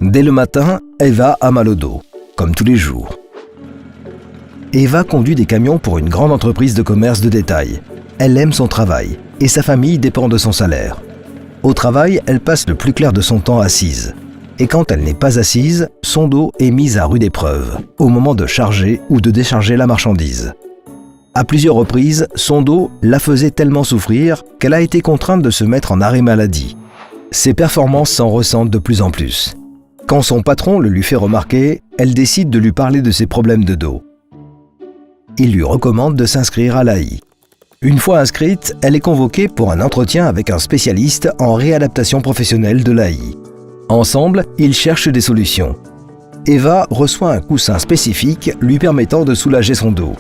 Dès le matin, Eva a mal au dos, comme tous les jours. Eva conduit des camions pour une grande entreprise de commerce de détail. Elle aime son travail et sa famille dépend de son salaire. Au travail, elle passe le plus clair de son temps assise. Et quand elle n'est pas assise, son dos est mis à rude épreuve, au moment de charger ou de décharger la marchandise. À plusieurs reprises, son dos la faisait tellement souffrir qu'elle a été contrainte de se mettre en arrêt maladie. Ses performances s'en ressentent de plus en plus. Quand son patron le lui fait remarquer, elle décide de lui parler de ses problèmes de dos. Il lui recommande de s'inscrire à l'AI. Une fois inscrite, elle est convoquée pour un entretien avec un spécialiste en réadaptation professionnelle de l'AI. Ensemble, ils cherchent des solutions. Eva reçoit un coussin spécifique lui permettant de soulager son dos.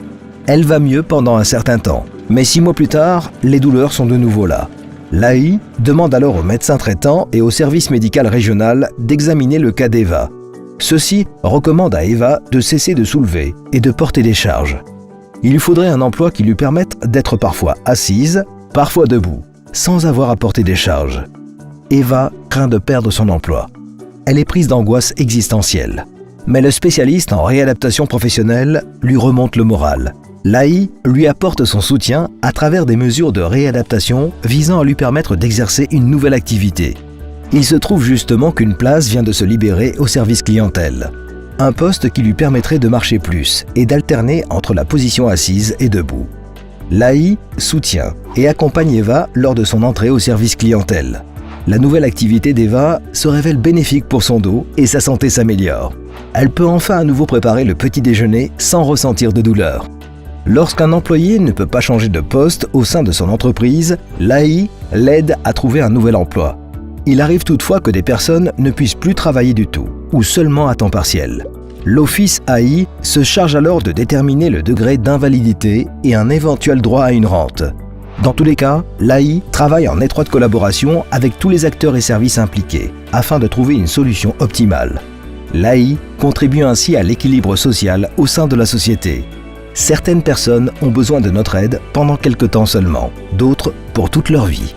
Elle va mieux pendant un certain temps, mais 6 mois plus tard, les douleurs sont de nouveau là. L'AI demande alors au médecin traitant et au service médical régional d'examiner le cas d'Eva. Ceux-ci recommandent à Eva de cesser de soulever et de porter des charges. Il lui faudrait un emploi qui lui permette d'être parfois assise, parfois debout, sans avoir à porter des charges. Eva craint de perdre son emploi. Elle est prise d'angoisse existentielle. Mais le spécialiste en réadaptation professionnelle lui remonte le moral. L'AI lui apporte son soutien à travers des mesures de réadaptation visant à lui permettre d'exercer une nouvelle activité. Il se trouve justement qu'une place vient de se libérer au service clientèle. Un poste qui lui permettrait de marcher plus et d'alterner entre la position assise et debout. L'AI soutient et accompagne Eva lors de son entrée au service clientèle. La nouvelle activité d'Eva se révèle bénéfique pour son dos et sa santé s'améliore. Elle peut enfin à nouveau préparer le petit déjeuner sans ressentir de douleur. Lorsqu'un employé ne peut pas changer de poste au sein de son entreprise, l'AI l'aide à trouver un nouvel emploi. Il arrive toutefois que des personnes ne puissent plus travailler du tout, ou seulement à temps partiel. L'Office AI se charge alors de déterminer le degré d'invalidité et un éventuel droit à une rente. Dans tous les cas, l'AI travaille en étroite collaboration avec tous les acteurs et services impliqués, afin de trouver une solution optimale. L'AI contribue ainsi à l'équilibre social au sein de la société. Certaines personnes ont besoin de notre aide pendant quelque temps seulement, d'autres pour toute leur vie.